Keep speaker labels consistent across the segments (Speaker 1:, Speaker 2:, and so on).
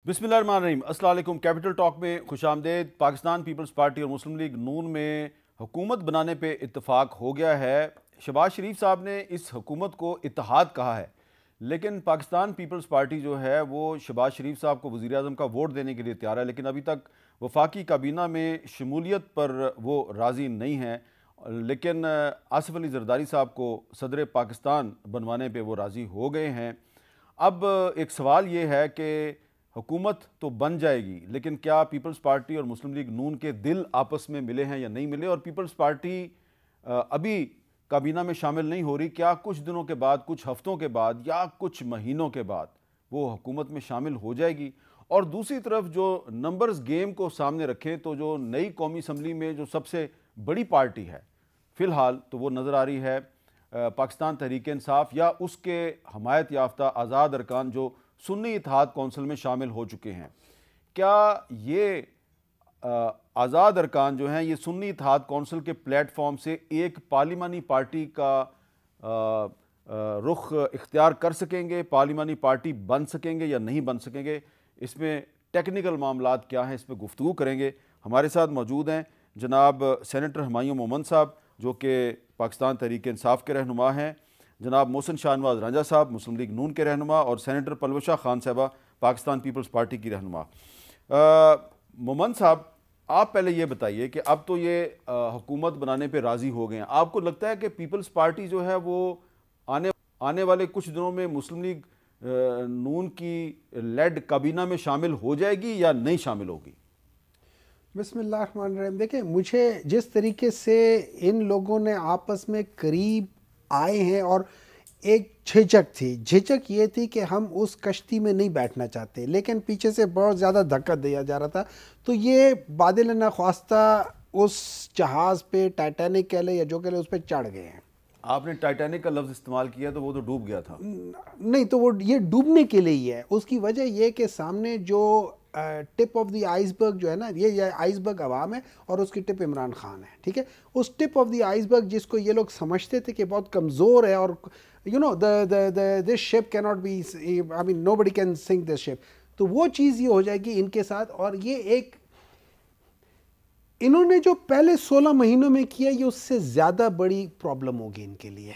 Speaker 1: बिस्मिल्लाहिर्रहमानिर्रहीम। अस्सलाम वालेकुम। कैपिटल टॉक में खुशामदेद। पाकिस्तान पीपल्स पार्टी और मुस्लिम लीग नून में हुकूमत बनाने पे इत्तफाक हो गया है। शहबाज शरीफ साहब ने इस हुकूमत को इत्तेहाद कहा है, लेकिन पाकिस्तान पीपल्स पार्टी जो है वो शहबाज शरीफ साहब को वज़ीर आज़म का वोट देने के लिए तैयार है, लेकिन अभी तक वफाकी काबीना में शमूलियत पर वो राज़ी नहीं है। लेकिन आसिफ अली जरदारी साहब को सदर पाकिस्तान बनवाने पे वो राज़ी हो गए हैं। अब एक सवाल ये है कि हुकूमत तो बन जाएगी, लेकिन क्या पीपल्स पार्टी और मुस्लिम लीग नून के दिल आपस में मिले हैं या नहीं मिले, और पीपल्स पार्टी अभी काबीना में शामिल नहीं हो रही, क्या कुछ दिनों के बाद, कुछ हफ्तों के बाद या कुछ महीनों के बाद वो हुकूमत में शामिल हो जाएगी। और दूसरी तरफ जो नंबर्स गेम को सामने रखें तो जो नई कौमी असम्बली में जो सबसे बड़ी पार्टी है फ़िलहाल तो वो नज़र आ रही है पाकिस्तान तहरीक इंसाफ या उसके हमायत याफ्ता आज़ाद अरकान जो सुन्नी इत्तेहाद कौंसिल में शामिल हो चुके हैं। क्या ये आज़ाद अरकान जो हैं ये सुन्नी इत्तेहाद कौंसिल के प्लेटफॉर्म से एक पार्लिमानी पार्टी का रुख इख्तियार कर सकेंगे, पार्लिमानी पार्टी बन सकेंगे या नहीं बन सकेंगे? इसमें टेक्निकल मामलात क्या हैं, इस पर गुफ्तगू करेंगे। हमारे साथ मौजूद हैं जनाब सेनेटर हुमायूं मोमन साहब जो कि पाकिस्तान तहरीक इंसाफ के रहनुमा हैं, जनाब मोहसिन शाहनवाज रांझा साहब मुस्लिम लीग नून के रहनुमा, और सेनेटर पलवशा खान साहबा पाकिस्तान पीपल्स पार्टी की रहनुमा। मोमन साहब, आप पहले ये बताइए कि अब तो ये हुकूमत बनाने पे राज़ी हो गए हैं, आपको लगता है कि पीपल्स पार्टी जो है वो आने वाले कुछ दिनों में मुस्लिम लीग नून की लेड काबीना में शामिल हो जाएगी या नहीं शामिल होगी?
Speaker 2: बिस्मिल्लाहिर्रहमानिर्रहीम। देखिए, मुझे जिस तरीके से इन लोगों ने आपस में करीब आए हैं, और एक झिझक ये थी कि हम उस कश्ती में नहीं बैठना चाहते, लेकिन पीछे से बहुत ज़्यादा धक्का दिया जा रहा था, तो ये बादल नाख्वास्ता उस जहाज़ पे, टाइटैनिक कह ले या जो कह ले, उस पर चढ़ गए हैं।
Speaker 1: आपने टाइटैनिक का लफ्ज़ इस्तेमाल किया तो वो तो डूब गया था।
Speaker 2: नहीं, तो वो ये डूबने के लिए ही है। उसकी वजह ये कि सामने जो टिप ऑफ द आइसबर्ग जो है ना, ये आइसबर्ग अवाम है और उसकी टिप इमरान खान है। ठीक है, उस टिप ऑफ द आइसबर्ग जिसको ये लोग समझते थे कि बहुत कमज़ोर है, और you know this ship can not be, I mean nobody can sink this ship, तो वो चीज़ ये हो जाएगी इनके साथ। और ये एक इन्होंने जो पहले 16 महीनों में किया, ये उससे ज़्यादा बड़ी प्रॉब्लम होगी इनके लिए,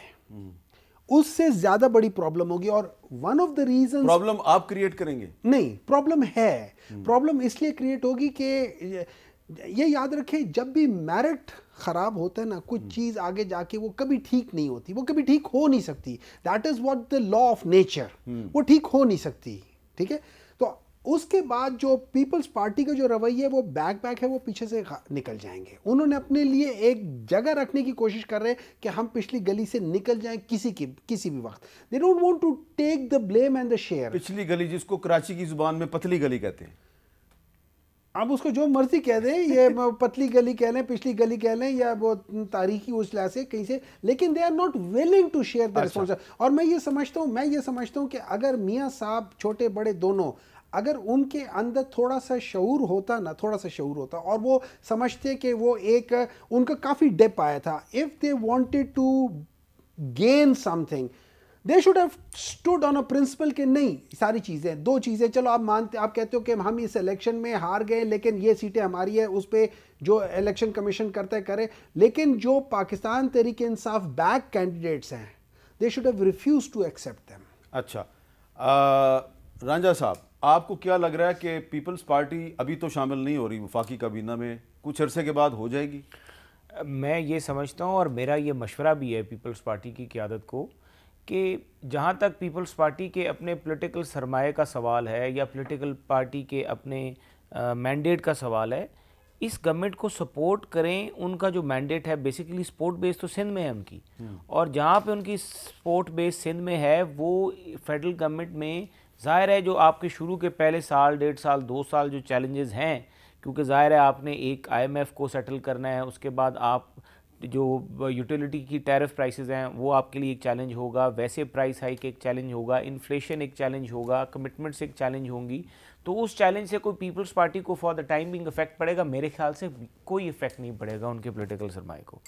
Speaker 2: उससे ज़्यादा बड़ी प्रॉब्लम होगी। और one of the reason,
Speaker 1: problem आप क्रिएट करेंगे?
Speaker 2: नहीं, प्रॉब्लम है। प्रॉब्लम इसलिए क्रिएट होगी कि ये याद रखें, जब भी मेरिट ख़राब होता है ना, कुछ चीज़ आगे जाके वो कभी ठीक नहीं होती, वो कभी ठीक हो नहीं सकती। That is what the law of nature, वो ठीक हो नहीं सकती। ठीक है, तो उसके बाद जो पीपल्स पार्टी का जो रवैया है वो बैक है, वो पीछे से निकल जाएंगे। उन्होंने अपने लिए एक जगह रखने की कोशिश कर रहे हैं कि हम पिछली गली से निकल जाएं किसी भी वक्त। They don't want to take the blame and the share.
Speaker 1: पिछली गली, जिसको कराची की जुबान में पतली गली कहते हैं,
Speaker 2: अब उसको जो मर्जी कह दें, ये पतली गली कह लें, पिछली गली कह लें, या वो तारीखी उजला से कहीं से, लेकिन they are not willing to share the responsibility. और मैं ये समझता हूँ कि अगर मियाँ साहब छोटे बड़े दोनों, अगर उनके अंदर थोड़ा सा शऊर होता और वो समझते कि वो एक उनका काफ़ी डेप आया था, if they wanted to gain something, they should have stood on a principle कि नहीं, सारी चीज़ें, दो चीज़ें, चलो आप कहते हो कि हम इस इलेक्शन में हार गए, लेकिन ये सीटें हमारी है, उस पर जो इलेक्शन कमीशन करता है करे, लेकिन जो पाकिस्तान तहरीक इंसाफ बैक कैंडिडेट्स हैं, they should have refuse to accept them.
Speaker 1: अच्छा, रांझा साहब, आपको क्या लग रहा है कि पीपल्स पार्टी अभी तो शामिल नहीं हो रही वफाकी काबीना में, कुछ अरसे के बाद हो जाएगी?
Speaker 3: मैं ये समझता हूँ, और मेरा ये मशवरा भी है पीपल्स पार्टी की क़यादत को, कि जहाँ तक पीपल्स पार्टी के अपने पॉलिटिकल सरमाए का सवाल है या पॉलिटिकल पार्टी के अपने मैंडेट का सवाल है, इस गवर्नमेंट को सपोर्ट करें। उनका जो मैंडेट है बेसिकली सपोर्ट बेस तो सिंध में है उनकी, और जहाँ पे उनकी सपोर्ट बेस सिंध में है, वो फेडरल गवर्नमेंट में ज़ाहिर है जो आपके शुरू के पहले साल, 1.5 साल, 2 साल जो चैलेंजेस हैं, क्योंकि ज़ाहिर है आपने एक IMF को सेटल करना है, उसके बाद आप जो यूटिलिटी की टैरिफ प्राइसेस हैं वो आपके लिए एक चैलेंज होगा, वैसे प्राइस हाइक एक चैलेंज होगा, इन्फ्लेशन एक चैलेंज होगा, कमिटमेंट्स एक चैलेंज होंगी। तो उस चैलेंज से कोई पीपल्स पार्टी को for the time being effect पड़ेगा? मेरे ख्याल से कोई इफेक्ट नहीं पड़ेगा उनके पॉलिटिकल सरमाए को।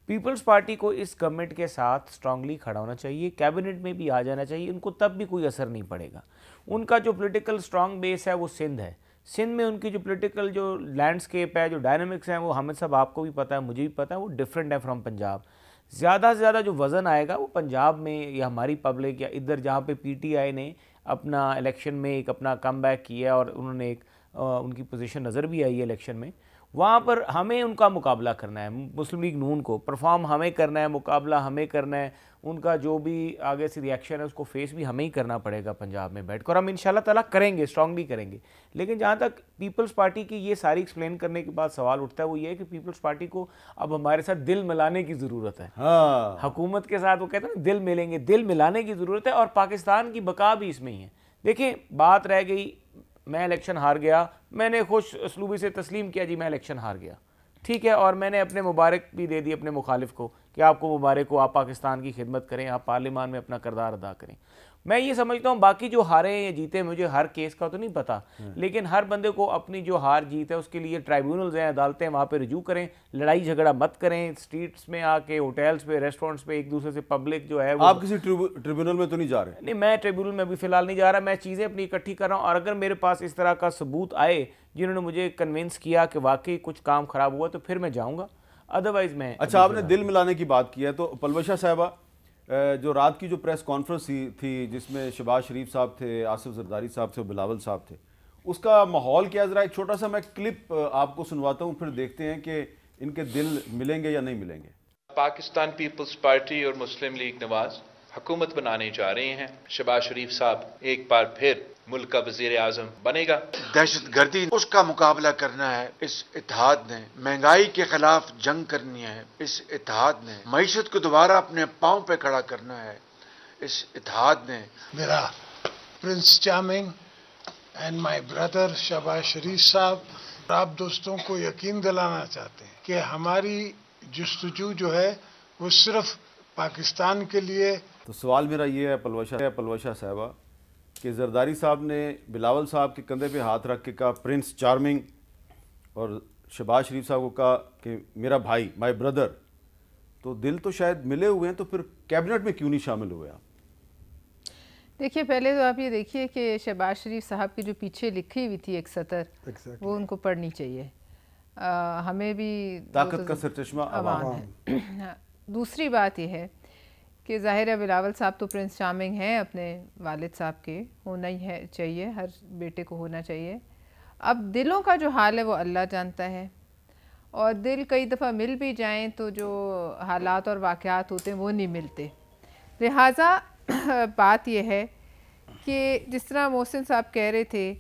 Speaker 3: पीपल्स पार्टी को इस गवर्नमेंट के साथ स्ट्रांगली खड़ा होना चाहिए, कैबिनेट में भी आ जाना चाहिए, उनको तब भी कोई असर नहीं पड़ेगा। उनका जो पॉलिटिकल स्ट्रांग बेस है वो सिंध है। सिंध में उनकी जो पॉलिटिकल जो लैंडस्केप है, जो डायनामिक्स हैं, वो हमें सब, आपको भी पता है, मुझे भी पता है, वो डिफरेंट है फ्रॉम पंजाब। ज़्यादा से ज़्यादा जो वज़न आएगा वो पंजाब में या हमारी पब्लिक या इधर जहाँ पे पीटीआई ने अपना इलेक्शन में एक अपना कमबैक किया और उन्होंने एक उनकी पोजीशन नज़र भी आई है इलेक्शन में, वहाँ पर हमें उनका मुकाबला करना है। मुस्लिम लीग नून को परफॉर्म हमें करना है, मुकाबला हमें करना है, उनका जो भी आगे से रिएक्शन है उसको फेस भी हमें ही करना पड़ेगा पंजाब में बैठ कर। हम इंशाल्लाह ताला करेंगे, स्ट्रांगली करेंगे। लेकिन जहाँ तक पीपल्स पार्टी की ये सारी एक्सप्लेन करने के बाद सवाल उठता है वो ये है कि पीपल्स पार्टी को अब हमारे साथ दिल मिलाने की ज़रूरत है।
Speaker 1: हाँ,
Speaker 3: हुकूमत के साथ वो कहते हैं ना दिल मिलेंगे, दिल मिलाने की ज़रूरत है और पाकिस्तान की बका भी इसमें ही है। देखिए, बात रह गई, मैं इलेक्शन हार गया, मैंने खुश असलूबी से तस्लीम किया जी मैं इलेक्शन हार गया, ठीक है, और मैंने अपने मुबारक भी दे दी अपने मुखालिफ को कि आपको मुबारक हो, आप पाकिस्तान की खिदमत करें, आप पार्लियामान में अपना किरदार अदा करें। मैं ये समझता हूँ बाकी जो हारे या जीते, मुझे हर केस का तो नहीं पता, लेकिन हर बंदे को अपनी जो हार जीत है उसके लिए ट्राइब्यूनल्स हैं, अदालतें, वहाँ पे रिजू करें, लड़ाई झगड़ा मत करें, स्ट्रीट्स में आके, होटल्स पे, रेस्टोरेंट्स पे एक दूसरे से पब्लिक जो है वो।
Speaker 1: आप किसी ट्रिब्यूनल में तो नहीं जा रहे?
Speaker 3: नहीं, मैं ट्रिब्यूनल में अभी फ़िलहाल नहीं जा रहा, मैं चीज़ें अपनी इकट्ठी कर रहा हूँ, और अगर मेरे पास इस तरह का सबूत आए जिन्होंने मुझे कन्विंस किया कि वाकई कुछ काम ख़राब हुआ तो फिर मैं जाऊँगा, अदरवाइज़ मैं।
Speaker 1: अच्छा, आपने दिल मिलाने की बात की है तो पलवशा साहिबा, जो रात की जो प्रेस कॉन्फ्रेंस थी जिसमें शहबाज शरीफ साहब थे, आसिफ जरदारी साहब थे, बिलावल साहब थे, उसका माहौल क्या? ज़रा एक छोटा सा मैं क्लिप आपको सुनवाता हूँ, फिर देखते हैं कि इनके दिल मिलेंगे या नहीं मिलेंगे।
Speaker 4: पाकिस्तान पीपल्स पार्टी और मुस्लिम लीग नवाज हुकूमत बनाने जा रहे हैं। शहबाज शरीफ साहब एक बार फिर मुल्क का वजीर आजम बनेगा।
Speaker 5: दहशतगर्दी उसका मुकाबला करना है, इस इत्तेहाद ने महंगाई के खिलाफ जंग करनी है, इस इत्तेहाद ने मईशत को दोबारा अपने पांव पे खड़ा करना है, इस इत्तेहाद ने।
Speaker 6: मेरा prince charming and my brother Shahbaz Sharif साहब, आप दोस्तों को यकीन दिलाना चाहते हैं कि हमारी जुस्तजू जो है वो सिर्फ पाकिस्तान के लिए।
Speaker 1: तो सवाल मेरा ये है पलवशा साहबा कि जरदारी साहब ने बिलावल साहब के कंधे पे हाथ रख के कहा प्रिंस चार्मिंग, और शहबाज शरीफ साहब को कहा कि मेरा भाई, माय ब्रदर, तो दिल तो शायद मिले हुए हैं, तो फिर कैबिनेट में क्यों नहीं शामिल हुए आप?
Speaker 7: देखिए, पहले तो आप ये देखिए कि शहबाज शरीफ साहब की जो पीछे लिखी हुई थी एक सतर, वो उनको पढ़नी चाहिए। हमें भी
Speaker 1: ताकत का सरचश्मा अवाम
Speaker 7: है। दूसरी बात यह है कि ज़ाहिर है बिलावल साहब तो प्रिंस चार्मिंग हैं अपने वालिद साहब के, होना ही है चाहिए, हर बेटे को होना चाहिए। अब दिलों का जो हाल है वो अल्लाह जानता है, और दिल कई दफ़ा मिल भी जाएं तो जो हालात और वाक़यात होते हैं वो नहीं मिलते। लिहाजा बात यह है कि जिस तरह मोहसिन साहब कह रहे थे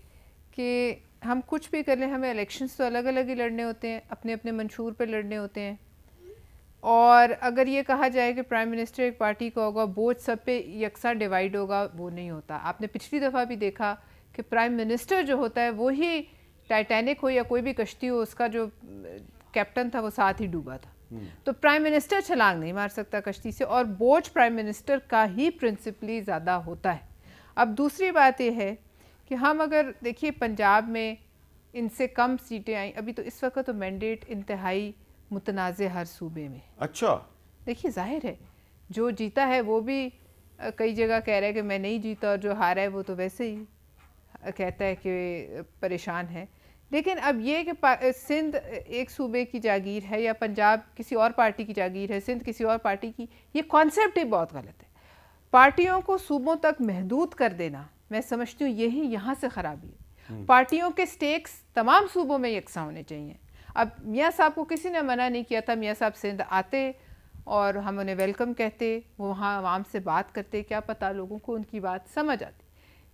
Speaker 7: कि हम कुछ भी कर लें, हमें इलेक्शंस तो अलग अलग ही लड़ने होते हैं, अपने अपने मंशूर पे लड़ने होते हैं। और अगर ये कहा जाए कि प्राइम मिनिस्टर एक पार्टी का होगा, बोझ सब पे यकसा डिवाइड होगा, वो नहीं होता। आपने पिछली दफ़ा भी देखा कि प्राइम मिनिस्टर जो होता है वो ही, टाइटैनिक हो या कोई भी कश्ती हो, उसका जो कैप्टन था वो साथ ही डूबा था, तो प्राइम मिनिस्टर छलांग नहीं मार सकता कश्ती से, और बोझ प्राइम मिनिस्टर का ही प्रिंसिपली ज़्यादा होता है। अब दूसरी बात यह है कि हम अगर देखिए पंजाब में इनसे कम सीटें आई, अभी तो इस वक्त तो मैंडेट इंतहाई मुतनाज़े हर सूबे में।
Speaker 1: अच्छा,
Speaker 7: देखिए जाहिर है जो जीता है वो भी कई जगह कह रहा है कि मैं नहीं जीता, और जो हारा है वो तो वैसे ही कहता है कि परेशान है। लेकिन अब ये कि सिंध एक सूबे की जागीर है या पंजाब किसी और पार्टी की जागीर है, सिंध किसी और पार्टी की, ये कॉन्सेप्ट ही बहुत गलत है। पार्टियों को सूबों तक महदूद कर देना, मैं समझती हूँ यही यहाँ से ख़राबी है। पार्टियों के स्टेक्स तमाम सूबों में यकसा होने चाहिए। अब मियाँ साहब को किसी ने मना नहीं किया था, मियाँ साहब सिंध आते और हम उन्हें वेलकम कहते, वो वहाँ आवाम से बात करते, क्या पता लोगों को उनकी बात समझ आती।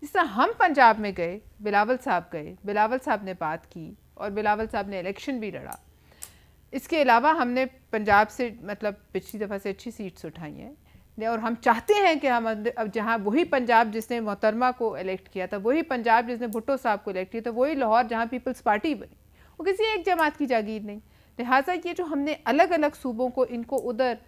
Speaker 7: जिस तरह हम पंजाब में गए, बिलावल साहब गए, बिलावल साहब ने बात की और बिलावल साहब ने इलेक्शन भी लड़ा। इसके अलावा हमने पंजाब से मतलब पिछली दफ़ा से अच्छी सीट्स उठाई हैं, और हम चाहते हैं कि हम अब जहाँ वही पंजाब जिसने मोहतरमा को इलेक्ट किया था, वही पंजाब जिसने भुट्टो साहब को इलेक्ट किया था, वही लाहौर जहाँ पीपल्स पार्टी बनी, वो किसी एक जमात की जागीर नहीं। लिहाजा ये जो हमने अलग अलग सूबों को, इनको उधर,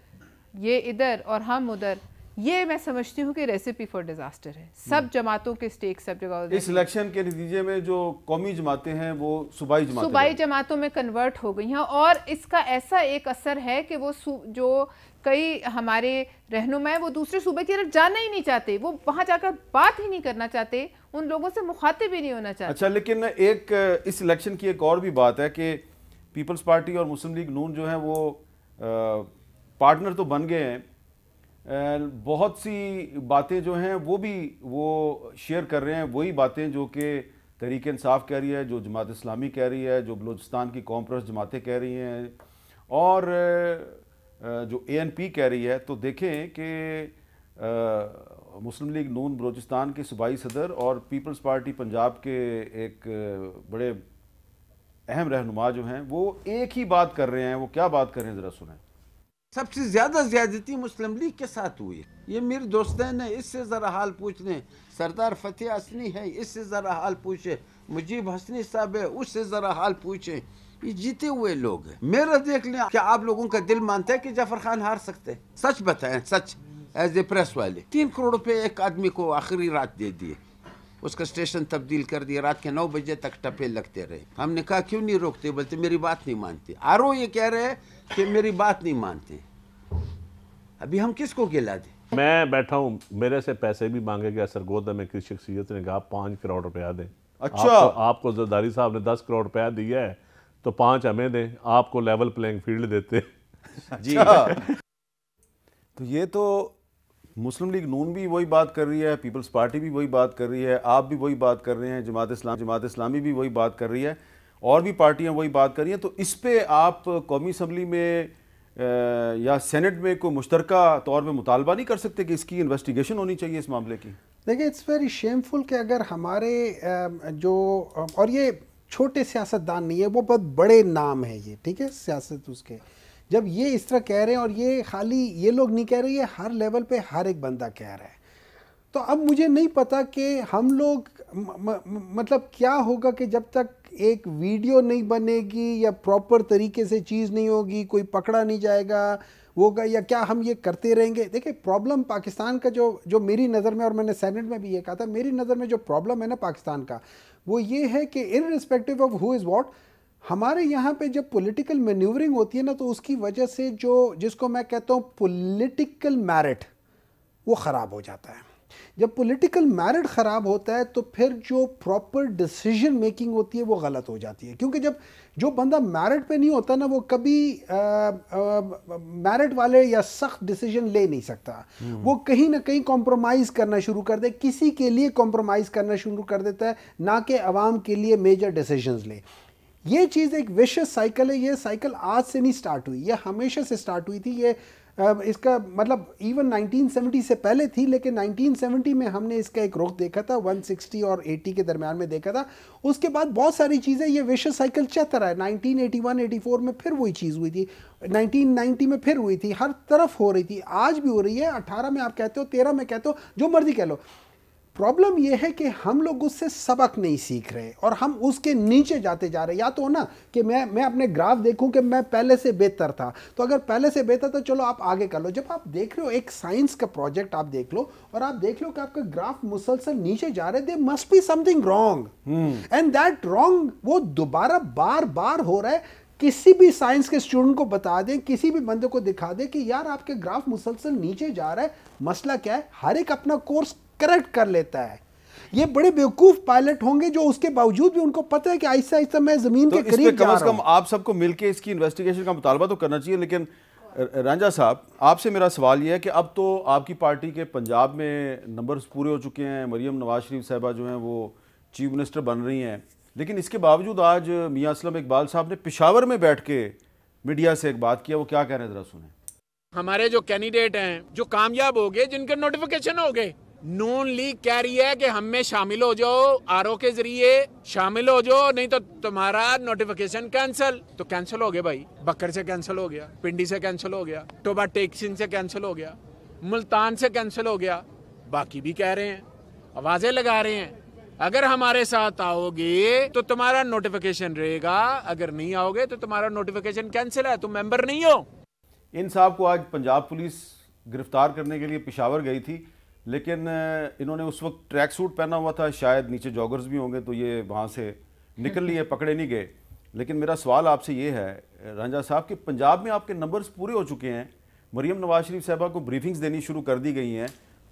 Speaker 7: ये इधर और हम उधर, ये मैं समझती हूँ कि रेसिपी फॉर डिजास्टर है। सब जमातों के स्टेक सब जगह
Speaker 1: इस इलेक्शन के नतीजे में जो कौमी जमातें हैं वो सूबाई
Speaker 7: जमातों में कन्वर्ट हो गई हैं, और इसका ऐसा एक असर है कि वो जो कई हमारे रहनुमा वो दूसरे सूबे की तरफ जाना ही नहीं चाहते, वो वहाँ जाकर बात ही नहीं करना चाहते, उन लोगों से मुखातिब ही नहीं होना चाहते।
Speaker 1: अच्छा, लेकिन एक इस इलेक्शन की एक और भी बात है कि पीपल्स पार्टी और मुस्लिम लीग नून जो है वो पार्टनर तो बन गए हैं, बहुत सी बातें जो हैं वो शेयर कर रहे हैं, वही बातें जो कि तहरीक इंसाफ कह रही है, जो जमात इस्लामी कह रही है, जो बलूचिस्तान की कौम परस्त जमातें कह रही हैं, और जो ANP कह रही है। तो देखें कि मुस्लिम लीग नून बलूचिस्तान के सूबाई सदर और पीपल्स पार्टी पंजाब के एक बड़े अहम रहनुमा जो हैं वो एक ही बात कर रहे हैं। वो क्या बात कर रहे हैं, ज़रा सुनें।
Speaker 8: सबसे ज्यादा ज्यादती मुस्लिम लीग के साथ हुई। ये मेरे दोस्तैन है, इससे जरा हाल पूछने। सरदार फतेह हसनी है, इससे जरा हाल पूछे। मुजीब हसनी साहब है, उससे जरा हाल पूछे। ये जीते हुए लोग हैं। मेरा देख लें, क्या आप लोगों का दिल मानता है कि जफर खान हार सकते हैं? सच बताएं, सच एज ए प्रेस वाले। 3 करोड़ रुपए एक आदमी को आखिरी रात दे दिए, उसका स्टेशन तब्दील कर दिया, रात के 9 बजे तक टप्पे लगते रहे। हमने कहा क्यों नहीं रोकते? बोलते मेरी बात नहीं मानते। आरओ ये कह रहे हैं कि मेरी बात नहीं मानते। अभी हम किसको गिला दें?
Speaker 9: मैं बैठा हूँ, मेरे से पैसे भी मांगे गए। सरगोदा में किसी शख्सियत ने कहा 5 करोड़ रुपया दें।
Speaker 1: अच्छा,
Speaker 9: आपको जरदारी साहब ने 10 करोड़ रुपया दिया है तो 5 हमें दें, आपको लेवल प्लेइंग फील्ड देते
Speaker 1: जी। तो ये तो मुस्लिम लीग नून भी वही बात कर रही है, पीपल्स पार्टी भी वही बात कर रही है, आप भी वही बात कर रहे हैं, जमात इस्लामी भी वही बात कर रही है, और भी पार्टियां वही बात कर रही हैं। तो इस पे आप कौमी असम्बली में या सेनेट में कोई मुश्तरका तौर पे मुतालबा नहीं कर सकते कि इसकी इन्वेस्टिगेशन होनी चाहिए इस मामले की?
Speaker 2: देखिए, इट्स वेरी शेमफुल कि अगर हमारे जो, और ये छोटे सियासतदान नहीं है, वो बहुत बड़े नाम है ये, ठीक है, सियासत उसके, जब ये इस तरह कह रहे हैं, और ये खाली ये लोग नहीं कह रहे, ये हर लेवल पे हर एक बंदा कह रहा है। तो अब मुझे नहीं पता कि हम लोग मतलब क्या होगा कि जब तक एक वीडियो नहीं बनेगी या प्रॉपर तरीके से चीज़ नहीं होगी, कोई पकड़ा नहीं जाएगा होगा, या क्या हम ये करते रहेंगे? देखिए, प्रॉब्लम पाकिस्तान का जो मेरी नज़र में, और मैंने सेनेट में भी ये कहा था, मेरी नज़र में जो प्रॉब्लम है ना पाकिस्तान का, वो ये है कि irrespective of who is what, हमारे यहाँ पे जब पॉलिटिकल मैन्यूवरिंग होती है ना, तो उसकी वजह से जिसको मैं कहता हूँ पॉलिटिकल मेरिट, वो ख़राब हो जाता है। जब पॉलिटिकल मेरिट ख़राब होता है तो फिर जो प्रॉपर डिसीजन मेकिंग होती है वो गलत हो जाती है, क्योंकि जब जो बंदा मेरिट पे नहीं होता ना, वो कभी मेरिट वाले या सख्त डिसीजन ले नहीं सकता। वो कहीं ना कहीं कॉम्प्रोमाइज़ करना शुरू कर दे, किसी के लिए कॉम्प्रोमाइज़ करना शुरू कर देता है, ना कि अवाम के लिए मेजर डिसीजंस ले। ये चीज़ एक विशियस साइकिल है। ये साइकिल आज से नहीं स्टार्ट हुई, ये हमेशा से स्टार्ट हुई थी। ये इसका मतलब इवन 1970 से पहले थी, लेकिन 1970 में हमने इसका एक रुख देखा था, 160 और 80 के दरमियान में देखा था। उसके बाद बहुत सारी चीज़ें, ये विशियस साइकिल चलता रहा है। 1981-84 में फिर वही चीज़ हुई थी, 1990 में फिर हुई थी, हर तरफ हो रही थी, आज भी हो रही है। 18 में आप कहते हो, 13 में कहते हो, जो मर्जी कह लो। प्रॉब्लम यह है कि हम लोग उससे सबक नहीं सीख रहे और हम उसके नीचे जाते जा रहे हैं। या तो ना कि मैं अपने ग्राफ देखूं कि मैं पहले से बेहतर था, तो अगर पहले से बेहतर तो चलो आप आगे कर लो। जब आप देख रहे हो एक साइंस का प्रोजेक्ट आप देख लो और आप देख लो कि आपका ग्राफ मुसलसल नीचे जा रहे, there must be something wrong, and that wrong वो दोबारा बार बार हो रहा है। किसी भी साइंस के स्टूडेंट को बता दें, किसी भी बंदे को दिखा दें कि यार आपके ग्राफ मुसलसल नीचे जा रहा है, मसला क्या है। हर एक अपना कोर्स करेक्ट कर लेता है। ये बड़े बेवकूफ पायलट होंगे जो उसके बावजूद भी उनको पता है कि आहिस्ता आहिस्ता मैं जमीन के करीब जा रहा हूं।
Speaker 1: कम से कम आप सबको मिलके इसकी इन्वेस्टिगेशन का मुतालबा तो करना चाहिए। लेकिन रांझा साहब, आपसे मेरा सवाल ये है कि अब तो आपकी पार्टी के पंजाब में नंबर्स पूरे हो चुके हैं, मरियम नवाज शरीफ साहबा जो हैं वो चीफ मिनिस्टर बन रही हैं, लेकिन इसके बावजूद आज मियां असलम इकबाल साहब ने पेशावर में बैठ के मीडिया से एक बात किया। वो क्या कह रहे हैं, जरा सुने।
Speaker 10: हमारे जो कैंडिडेट हैं जो कामयाब हो गए, जिनके नोटिफिकेशन हो गए, नून लीग कह रही है कि हम में शामिल हो जाओ, आरओ के जरिए शामिल हो जाओ, नहीं तो तुम्हारा नोटिफिकेशन कैंसिल। तो कैंसिल हो गया भाई, बकर से कैंसिल हो गया, पिंडी से कैंसिल हो गया, टोबा टेक्सिन से कैंसिल हो गया, मुल्तान से कैंसिल हो गया। बाकी भी कह रहे हैं, आवाजें लगा रहे हैं, अगर हमारे साथ आओगे तो तुम्हारा नोटिफिकेशन रहेगा, अगर नहीं आओगे तो तुम्हारा नोटिफिकेशन कैंसिल है, तुम मेंबर नहीं हो।
Speaker 1: इन साहब को आज पंजाब पुलिस गिरफ्तार करने के लिए पेशावर गई थी, लेकिन इन्होंने उस वक्त ट्रैक सूट पहना हुआ था, शायद नीचे जॉगर्स भी होंगे, तो ये वहाँ से निकल लिए, पकड़े नहीं गए। लेकिन मेरा सवाल आपसे ये है रांझा साहब कि पंजाब में आपके नंबर्स पूरे हो चुके हैं, मरीम नवाज शरीफ साहबा को ब्रीफिंग्स देनी शुरू कर दी गई हैं,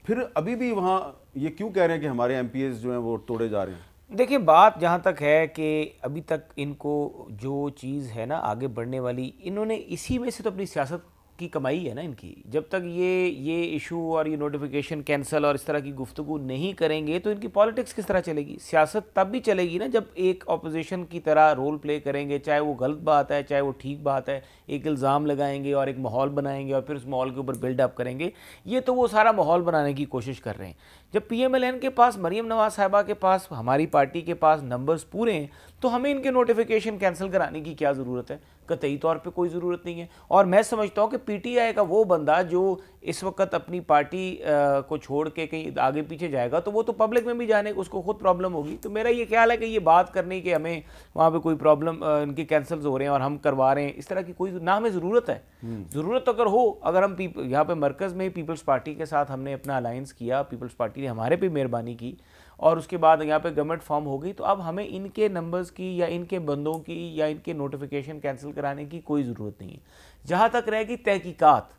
Speaker 1: फिर अभी भी वहाँ ये क्यों कह रहे हैं कि हमारे MPs जो हैं वो तोड़े जा रहे हैं?
Speaker 3: देखिए, बात जहाँ तक है कि अभी तक इनको जो चीज़ है ना आगे बढ़ने वाली, इन्होंने इसी में से तो अपनी सियासत की कमाई है ना इनकी। जब तक ये इशू और ये नोटिफिकेशन कैंसिल और इस तरह की गुफ्तगू नहीं करेंगे तो इनकी पॉलिटिक्स किस तरह चलेगी? सियासत तब भी चलेगी ना जब एक ऑपोजिशन की तरह रोल प्ले करेंगे, चाहे वो गलत बात है चाहे वो ठीक बात है, एक इल्ज़ाम लगाएंगे और एक माहौल बनाएंगे और फिर उस माहौल के ऊपर बिल्डअप करेंगे। ये तो वो सारा माहौल बनाने की कोशिश कर रहे हैं। जब PMLN के पास, मरीम नवाज साहिबा के पास, हमारी पार्टी के पास नंबर्स पूरे हैं, तो हमें इनके नोटिफिकेशन कैंसिल कराने की क्या ज़रूरत है? कतई तौर पे कोई ज़रूरत नहीं है। और मैं समझता हूँ कि PTI का वो बंदा जो इस वक्त अपनी पार्टी को छोड़ के कहीं आगे पीछे जाएगा तो वो तो पब्लिक में भी जाने उसको खुद प्रॉब्लम होगी। तो मेरा ये ख्याल है कि ये बात करने की हमें वहाँ पे कोई प्रॉब्लम, इनके कैंसिल्स हो रहे हैं और हम करवा रहे हैं, इस तरह की कोई ना हमें ज़रूरत है। ज़रूरत अगर हो, अगर हम यहाँ पे मरकज़ में पीपल्स पार्टी के साथ हमने अपना अलायंस किया, पीपल्स पार्टी ने हमारे पे मेहरबानी की और उसके बाद यहाँ पे गवर्नमेंट फॉर्म हो गई, तो अब हमें इनके नंबर्स की या इनके बंदों की या इनके नोटिफिकेशन कैंसिल कराने की कोई ज़रूरत नहीं है। जहाँ तक रहेगी तहकीकात,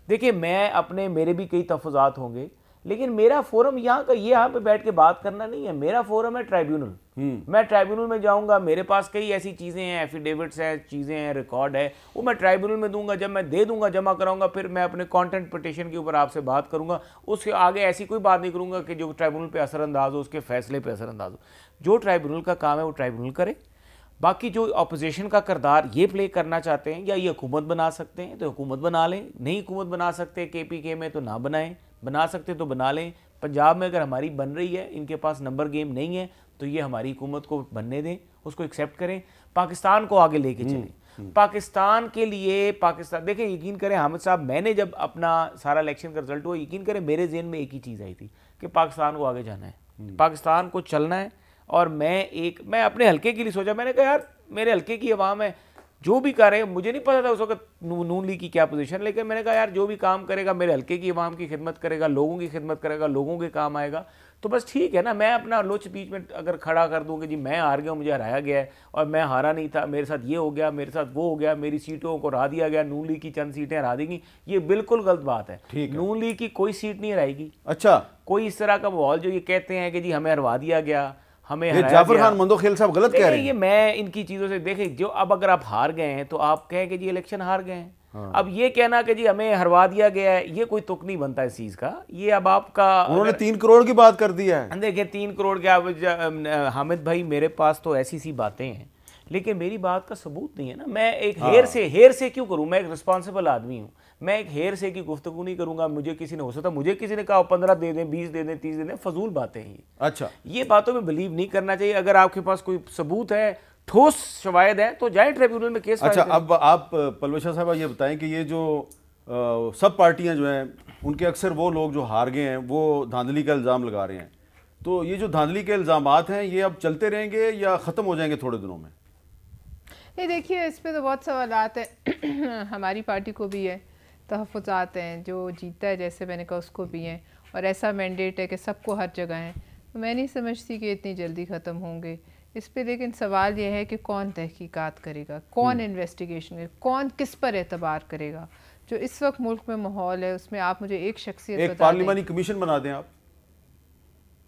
Speaker 3: देखिए मेरे भी कई तफज़ात होंगे, लेकिन मेरा फोरम यहाँ पे बैठ के बात करना नहीं है। मेरा फोरम है ट्राइब्यूनल। मैं ट्राइब्यूनल में जाऊंगा, मेरे पास कई ऐसी चीज़ें हैं, एफिडेविट्स हैं, चीज़ें हैं, रिकॉर्ड है, वो मैं ट्राइब्यूनल में दूंगा। जब मैं दे दूंगा, जमा कराऊंगा, फिर मैं अपने कंटेंट पिटिशन के ऊपर आपसे बात करूंगा। उसके आगे ऐसी कोई बात नहीं करूंगा कि जो ट्राइब्यूनल पे असरअंदाज हो, उसके फैसले पे असरअंदाज हो। जो ट्राइब्यूनल का काम है वो ट्राइब्यूनल करे। बाकी जो अपोजिशन का किरदार ये प्ले करना चाहते हैं या ये हुकूमत बना सकते हैं तो हुकूमत बना लें, नहीं हुकूमत बना सकते KPK में तो ना बनाएं, बना सकते तो बना लें। पंजाब में अगर हमारी बन रही है, इनके पास नंबर गेम नहीं है, तो ये हमारी हुकूमत को बनने दें, उसको एक्सेप्ट करें, पाकिस्तान को आगे लेके चलें। पाकिस्तान के लिए देखिए, यकीन करें हामिद साहब, मैंने जब अपना सारा इलेक्शन का रिजल्ट हुआ, यकीन करें मेरे ज़हन में एक ही चीज़ आई थी कि पाकिस्तान को आगे जाना है, पाकिस्तान को चलना है। और मैं अपने हल्के के लिए सोचा, मैंने कहा यार मेरे हल्के की आवाम है, जो भी करे, मुझे नहीं पता था उस वक्त नून लीग की क्या पोजीशन, लेकिन मैंने कहा यार जो भी काम करेगा मेरे हल्के की आवाम की खिदमत करेगा, लोगों की खिदमत करेगा, लोगों के काम आएगा, तो बस ठीक है ना। मैं अपना लोच बीच में अगर खड़ा कर दूँ कि जी मैं हार गया, मुझे हराया गया है और मैं हारा नहीं था, मेरे साथ ये हो गया, मेरे साथ वो हो गया, मेरी सीटों को हरा दिया गया, नून लीग की चंद सीटें हरा देंगी, ये बिल्कुल गलत बात है। नून लीग की कोई सीट नहीं हराएगी।
Speaker 1: अच्छा,
Speaker 3: कोई इस तरह का माहौल जो ये कहते हैं कि जी हमें हरवा दिया गया, हमें
Speaker 1: जाफर खान मंदोखेल साहब गलत कह रहे हैं।
Speaker 3: ये मैं इनकी चीज़ों से देखे, जो अब अगर आप हार गए हैं तो आप कहें कि जी इलेक्शन हार गए हैं। अब ये कहना कि जी हमें हरवा दिया गया है, ये कोई तुक नहीं बनता इस चीज़ का। ये अब आपका,
Speaker 1: उन्होंने 3 करोड़ की बात कर दी है।
Speaker 3: देखिए 3 करोड़ के हामिद भाई, मेरे पास तो ऐसी सी बातें हैं, लेकिन मेरी बात का सबूत नहीं है ना। मैं एक हेर से क्यों करूं? मैं एक रिस्पॉन्सिबल आदमी हूं, मैं एक हेर से की गुफ्तगू नहीं करूंगा। मुझे किसी ने, हो सकता मुझे किसी ने कहा 15 दे दें, 20 दे दें, 30 दे दें, फजूल बातें हैं ये।
Speaker 1: अच्छा,
Speaker 3: ये बातों में बिलीव नहीं करना चाहिए। अगर आपके पास कोई सबूत है, ठोस शवायद है, तो जाए ट्रिब्यूनल में केस।
Speaker 1: अच्छा, अब आप पलवशा साहब ये बताएं कि ये जो सब पार्टियां जो हैं, उनके अक्सर वो लोग जो हार गए हैं वो धांधली का इल्ज़ाम लगा रहे हैं, तो ये जो धांधली के इल्ज़ामात हैं ये अब चलते रहेंगे या ख़त्म हो जाएंगे थोड़े दिनों में?
Speaker 7: ये देखिए, इस पे तो बहुत सवालात है। हमारी पार्टी को भी है, तहफ़्फ़ुज़ात हैं, जो जीतता है जैसे मैंने कहा उसको भी हैं, और ऐसा मैंडेट है कि सबको हर जगह है। तो मैं नहीं समझती कि इतनी जल्दी ख़त्म होंगे इस पे। लेकिन सवाल यह है कि कौन तहकीकात करेगा, कौन इन्वेस्टिगेशन करेगा, कौन किस पर एतबार करेगा। जो इस वक्त मुल्क में माहौल है उसमें आप मुझे एक शख्सियत,
Speaker 1: एक पार्लिमानी कमीशन बना दें, आप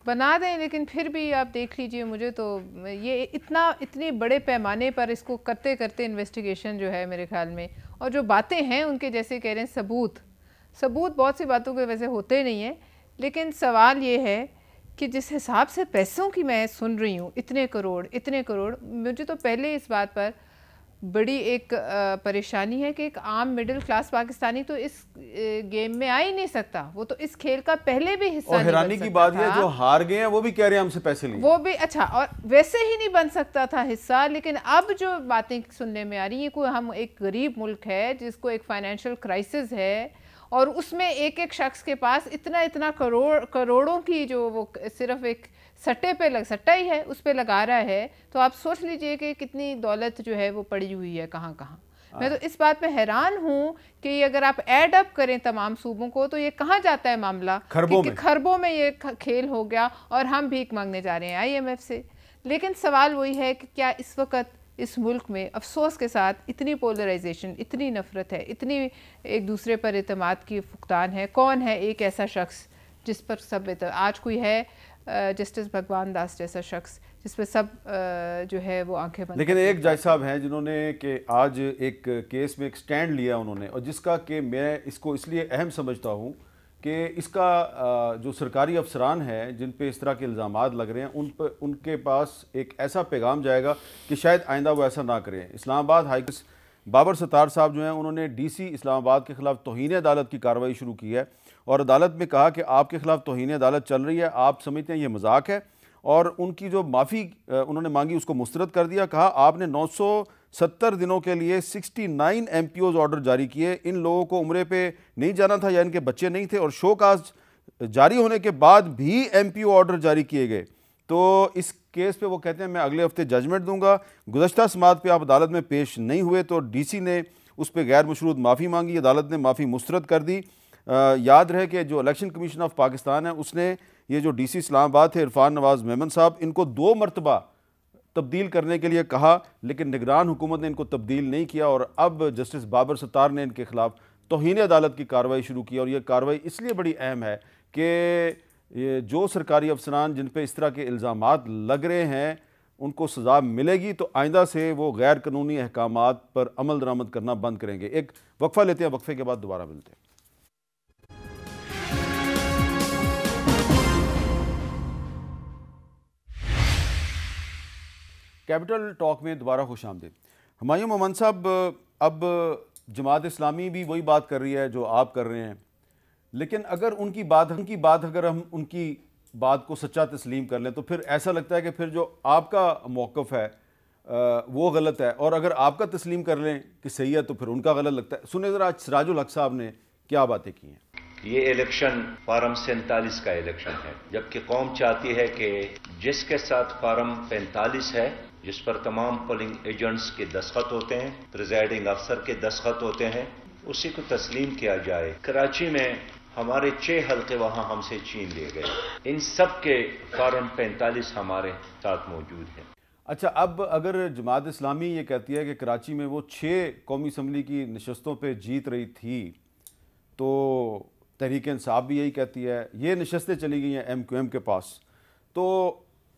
Speaker 7: बना दें, लेकिन फिर भी आप देख लीजिए, मुझे तो ये इतने बड़े पैमाने पर इसको करते करते इन्वेस्टिगेशन जो है मेरे ख्याल में, और जो बातें हैं उनके जैसे कह रहे हैं सबूत बहुत सी बातों के वैसे होते नहीं हैं। लेकिन सवाल ये है कि जिस हिसाब से पैसों की मैं सुन रही हूँ, इतने करोड़, मुझे तो पहले इस बात पर बड़ी एक परेशानी है कि एक आम मिडिल क्लास पाकिस्तानी तो इस गेम में आ ही नहीं सकता। वो तो इस खेल का पहले भी हिस्सा
Speaker 1: और हैरानी की बात है जो हार गए हैं वो भी कह रहे हैं हमसे पैसे लिए,
Speaker 7: वो भी अच्छा, और वैसे ही नहीं बन सकता था हिस्सा। लेकिन अब जो बातें सुनने में आ रही है, कोई हम एक गरीब मुल्क है जिसको एक फाइनेंशियल क्राइसिस है, और उसमें एक शख्स के पास इतना करोड़ों की जो वो सिर्फ एक सट्टा ही है उस पे लगा रहा है। तो आप सोच लीजिए कि कितनी दौलत जो है वो पड़ी हुई है कहाँ कहाँ। मैं तो इस बात में हैरान हूँ कि ये अगर आप ऐड अप करें तमाम सूबों को तो ये कहाँ जाता है मामला, खरबों में ये खेल हो गया और हम भीख मांगने जा रहे हैं IMF से। लेकिन सवाल वही है कि क्या इस वक्त इस मुल्क में अफसोस के साथ इतनी पोलराइजेशन, इतनी नफ़रत है, इतनी एक दूसरे पर एतमाद की फुकदान है? कौन है एक ऐसा शख्स जिस पर सब आज कोई है जस्टिस भगवान दास जैसा शख्स जिस पर सब जो है वो आंखें बंद।
Speaker 1: लेकिन एक जज साहब हैं जिन्होंने कि आज एक केस में एक स्टैंड लिया उन्होंने, और जिसका कि मैं इसको इसलिए अहम समझता हूँ कि इसका जो सरकारी अफसरान हैं जिन पे इस तरह के इल्ज़ामात लग रहे हैं उन पर उनके पास एक ऐसा पैगाम जाएगा कि शायद आइंदा वो ऐसा ना करें। इस्लामाबाद हाई कोर्ट बाबर सत्तार साहब जो हैं उन्होंने DC इस्लामाबाद के ख़िलाफ़ तौहीन अदालत की कार्रवाई शुरू की है और अदालत में कहा कि आपके ख़िलाफ़ तौहीन अदालत चल रही है, आप समझते हैं ये मजाक है, और उनकी जो माफ़ी उन्होंने मांगी उसको मुस्तरद कर दिया। कहा आपने 970 दिनों के लिए 69 MPOs ऑर्डर जारी किए, इन लोगों को उम्रे पे नहीं जाना था या इनके बच्चे नहीं थे, और शोकाज जारी होने के बाद भी MPO ऑर्डर जारी किए गए। तो इस केस पे वो कहते हैं मैं अगले हफ्ते जजमेंट दूंगा। गुज़श्ता समात पे आप अदालत में पेश नहीं हुए तो DC ने उस पर गैर मशरूत माफ़ी मांगी, अदालत ने माफ़ी मुस्तरद कर दी। याद रहे कि जो इलेक्शन कमीशन ऑफ पाकिस्तान है उसने ये जो DC इस्लामाबाद थे इरफान नवाज़ मेमन साहब, इनको 2 मरतबा तब्दील करने के लिए कहा, लेकिन निगरान हुकूमत ने इनको तब्दील नहीं किया, और अब जस्टिस बाबर सत्तार ने इनके खिलाफ तौहीन अदालत की कार्रवाई शुरू की। और ये कार्रवाई इसलिए बड़ी अहम है कि ये जो सरकारी अफसरान जिन पे इस तरह के इल्ज़ामात लग रहे हैं उनको सज़ा मिलेगी तो आइंदा से वो गैर कानूनी अहकामात पर अमल दरामद करना बंद करेंगे। एक वक्फा लेते हैं, वक्फे के बाद दोबारा मिलते हैं। कैपिटल टॉक में दोबारा खुश आमदीद। हुमायूं मोहम्मद साहब, अब जमात इस्लामी भी वही बात कर रही है जो आप कर रहे हैं, लेकिन अगर उनकी बात अगर हम उनकी बात को सच्चा तस्लीम कर लें तो फिर ऐसा लगता है कि फिर जो आपका मौक़िफ़ है वो गलत है, और अगर आपका तस्लीम कर लें कि सही है तो फिर उनका गलत लगता है। सुने ज़रा आज सिराजुल हक साहब ने क्या बातें की हैं।
Speaker 11: ये इलेक्शन फार्म 47 का इलेक्शन है, जबकि कौम चाहती है कि जिसके साथ फार्म 45 है, जिस पर तमाम पोलिंग एजेंट्स के दस्तखत होते हैं, प्रिजाइडिंग अफसर के दस्तखत होते हैं, उसी को तस्लीम किया जाए। कराची में हमारे 6 हल्के वहां हमसे छीन लिए गए, इन सब के फार्म 45 हमारे साथ मौजूद है।
Speaker 1: अच्छा, अब अगर जमात इस्लामी ये कहती है कि कराची में वो 6 कौमी असम्बली की नशस्तों पे जीत रही थी, तो तहरीक इंसाफ भी यही कहती है, ये नशस्तें चली गई हैं MQM के पास, तो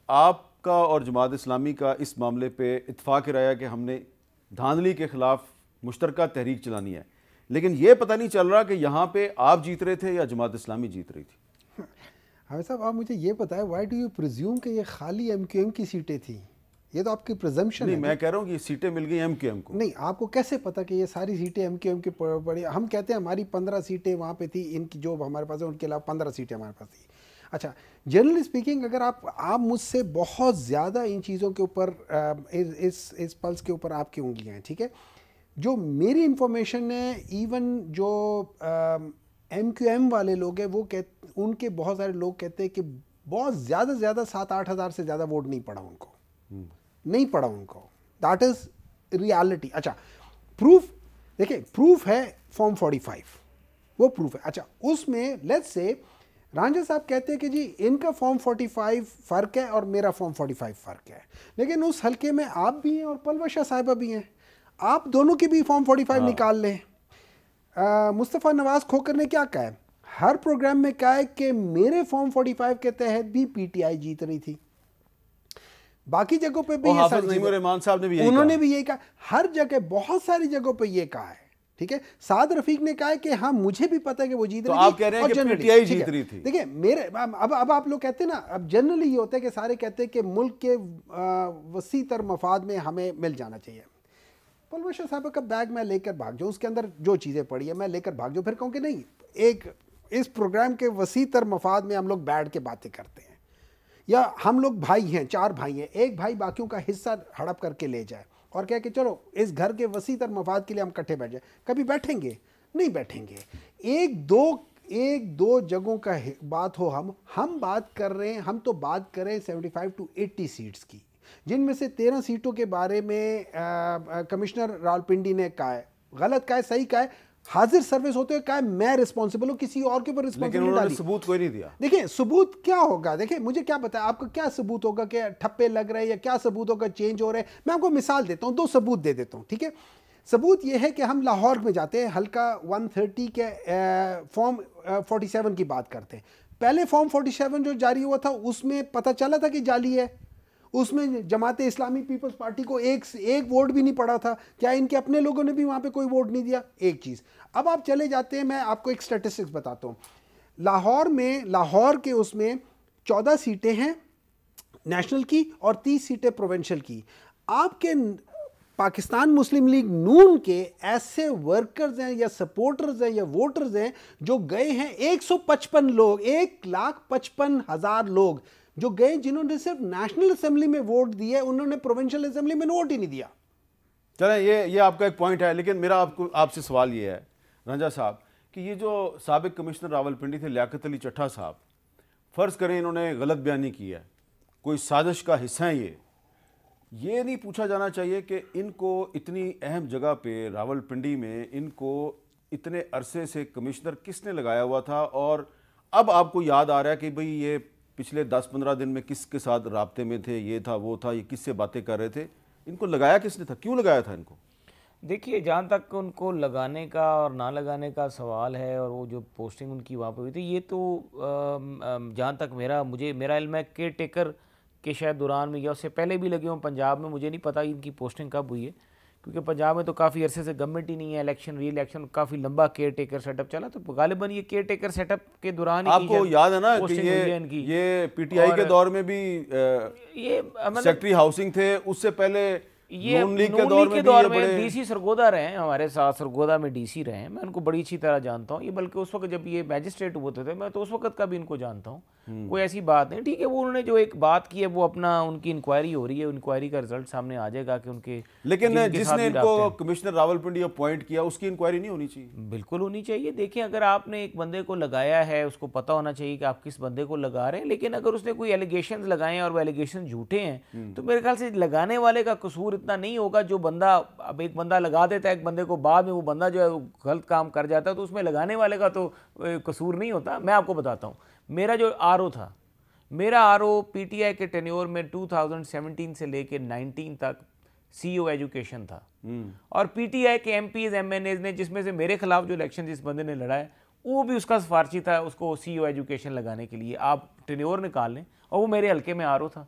Speaker 1: आपका और जमात इस्लामी का इस मामले पे इत्तेफाक राय है कि हमने धांधली के ख़िलाफ़ मुश्तरका तहरीक चलानी है, लेकिन ये पता नहीं चल रहा कि यहाँ पे आप जीत रहे थे या जमात इस्लामी जीत रही थी।
Speaker 2: हाँ साहब, आप मुझे ये बताएं, व्हाई डू यू प्रिज्यूम कि ये खाली MQM की सीटें थी? ये तो आपकी प्रिजम्पशन है।
Speaker 1: मैं कह रहा हूँ कि ये सीटें मिल गई MQM को।
Speaker 2: नहीं, आपको कैसे पता कि ये सारी सीटें MQM की पड़ी? हम कहते हैं हमारी 15 सीटें वहाँ पे थी, इनकी जो हमारे पास है उनके अलावा 15 सीटें हमारे पास थी। अच्छा, जनरली स्पीकिंग अगर आप मुझसे बहुत ज़्यादा इन चीज़ों के ऊपर इस पल्स के ऊपर आपकी उंगलियाँ हैं, ठीक है। जो मेरी इंफॉर्मेशन है, इवन जो MQM वाले लोग हैं वो उनके बहुत सारे लोग कहते हैं कि बहुत ज़्यादा 7-8 हज़ार से ज़्यादा वोट नहीं पड़ा उनको, नहीं पड़ा उनको। That is reality. अच्छा, प्रूफ देखिए, प्रूफ है फॉर्म 45, वो प्रूफ है। अच्छा, उसमें लेट्स से रांझा साहब कहते हैं कि जी इनका फॉर्म 45 फ़र्क है और मेरा फॉर्म 45 फ़र्क है, लेकिन उस हल्के में आप भी हैं और पलवशा साहिबा भी हैं, आप दोनों की भी फॉर्म 45 निकाल लें। मुस्तफ़ा नवाज़ खोकर ने क्या कहा है, हर प्रोग्राम में कहा है कि मेरे फॉर्म 45 के तहत भी PTI जीत रही थी, बाकी जगहों पे भी ये सारी
Speaker 1: रहमान साहब ने भी
Speaker 2: उन्होंने भी यही कहा, हर जगह बहुत सारी जगहों पे ये कहा है, ठीक है। साद रफीक ने कहा है कि हाँ मुझे भी पता है कि वो जीत रही थी,
Speaker 1: आप कह रहे हैं कि PTI जीत रही थी।
Speaker 2: देखिए मेरे अब आप लोग कहते हैं ना, अब जनरली ये होता है कि सारे कहते हैं कि मुल्क के वसी तर मफाद में हमें मिल जाना चाहिए। पलवशा साहब का बैग मैं लेकर भाग जाऊँ, उसके अंदर जो चीज़ें पड़ी है मैं लेकर भाग जाऊँ, फिर कहूँ कि नहीं, एक इस प्रोग्राम के वसी तर मफाद में हम लोग बैठ के बातें करते हैं, या हम लोग भाई हैं, 4 भाई हैं, एक भाई बाकियों का हिस्सा हड़प करके ले जाए और कह के चलो इस घर के वसी तर मफाद के लिए हम इकट्ठे बैठ जाए। कभी बैठेंगे? नहीं बैठेंगे। एक दो जगहों का बात हो, हम बात कर रहे हैं, हम तो बात कर रहे हैं 75 to 80 सीट्स की। जिनमें से 13 सीटों के बारे में कमिश्नर रावलपिंडी ने कहा है, गलत कहा है, सही कहा है, हाजिर सर्विस होते हुए कहा है मैं रिस्पॉन्सिबल हूं, किसी और के ऊपर रिस्पॉन्सिबिलिटी डाली।
Speaker 1: सबूत कोई नहीं दिया।
Speaker 2: देखिए सबूत क्या होगा, देखिए मुझे क्या पता है आपका क्या सबूत होगा कि ठप्पे लग रहे हैं या क्या सबूत होगा चेंज हो रहे हैं। मैं आपको मिसाल देता हूं, 2 सबूत दे देता हूं, ठीक है। सबूत यह है कि हम लाहौर में जाते हैं, हल्का 130 के फॉर्म 47 की बात करते हैं। पहले फॉर्म 47 जो जारी हुआ था उसमें पता चला था कि जाली है, उसमें जमात इस्लामी पीपल्स पार्टी को एक वोट भी नहीं पड़ा था। क्या इनके अपने लोगों ने भी वहाँ पे कोई वोट नहीं दिया? एक चीज़। अब आप चले जाते हैं, मैं आपको एक स्टैटिस्टिक्स बताता हूँ। लाहौर के उसमें 14 सीटें हैं नेशनल की और 30 सीटें प्रोविंशियल की। आपके पाकिस्तान मुस्लिम लीग नून के ऐसे वर्कर्स हैं या सपोर्टर्स हैं या वोटर्स हैं जो गए हैं 155 लोग, 1,55,000 लोग जो गए, जिन्होंने सिर्फ नेशनल असेंबली में वोट दिए, उन्होंने प्रोविंशियल असेंबली में वोट ही नहीं दिया।
Speaker 1: चलें, ये आपका एक पॉइंट है, लेकिन मेरा आपसे सवाल ये है रंजा साहब कि ये जो साबिक कमिश्नर रावलपिंडी थे लियाकत अली चट्टा साहब, फ़र्ज़ करें इन्होंने गलत बयानी की है, कोई साजिश का हिस्सा है, ये नहीं पूछा जाना चाहिए कि इनको इतनी अहम जगह पे रावलपिंडी में इनको इतने अरसे से कमिश्नर किसने लगाया हुआ था, और अब आपको याद आ रहा है कि भाई ये पिछले 10-15 दिन में किसके साथ राब्ते में थे, ये था वो था, ये किससे बातें कर रहे थे, इनको लगाया किसने था, क्यों लगाया था इनको?
Speaker 3: देखिए, जहाँ तक उनको लगाने का और ना लगाने का सवाल है, और वो जो पोस्टिंग उनकी वहाँ पे हुई थी, ये तो जहाँ तक मेरा इल्म है केयर टेकर के शायद दौरान में या उससे पहले भी लगे हों पंजाब में, मुझे नहीं पता इनकी पोस्टिंग कब हुई है, क्योंकि पंजाब में तो काफ़ी अरसे से गवर्नमेंट ही नहीं है, इलेक्शन री इलेक्शन काफ़ी लंबा केयर टेकर सेटअप चला, तो गालिबन ये केयर टेकर सेटअप के दौरान ही
Speaker 1: आपको याद है ना कि ये पीटीआई के दौर में भी ये सेक्रेटरी हाउसिंग थे, उससे पहले
Speaker 3: ये नून लीग के दौर में डीसी सरगोदा रहे हैं, हमारे साथ सरगोदा में डीसी रहे हैं, मैं उनको बड़ी अच्छी तरह जानता हूँ। ये बल्कि उस वक्त जब ये मैजिस्ट्रेट होते थे, मैं तो उस वक्त का भी इनको जानता हूँ, कोई ऐसी बात नहीं। ठीक है, वो उन्होंने जो एक बात की है वो अपना, उनकी इंक्वायरी हो रही है, इंक्वायरी का रिजल्ट सामने आ जाएगा कि उनके,
Speaker 1: लेकिन जिसने इनको कमिश्नर रावलपिंडी अपॉइंट किया उसकी इंक्वायरी नहीं होनी चाहिए?
Speaker 3: बिल्कुल होनी चाहिए। देखिए, अगर आपने एक बंदे को लगाया है, उसको पता होना चाहिए कि आप किस बंदे को लगा रहे हैं, लेकिन अगर उसने कोई एलिगेशन लगाए हैं और वो एलिगेशन झूठे हैं, तो मेरे ख्याल से लगाने वाले का कसूर इतना नहीं होगा। जो बंदा, अब एक बंदा लगा देता है एक बंदे को, बाद में वो बंदा जो है गलत काम कर जाता है, तो उसमें लगाने वाले का तो कसूर नहीं होता। मैं आपको बताता हूँ, मेरा जो आरओ था, मेरा आरओ पीटीआई के टेन्योर में 2017 से लेके 19 तक सीईओ एजुकेशन था, और पीटीआई के एमपीज एमएनएज ने, जिसमें से मेरे खिलाफ जो इलेक्शन जिस बंदे ने लड़ा है, वो भी उसका सिफारशी था उसको सीईओ एजुकेशन लगाने के लिए। आप टेन्योर निकाल लें, और वो मेरे हल्के में आरओ था।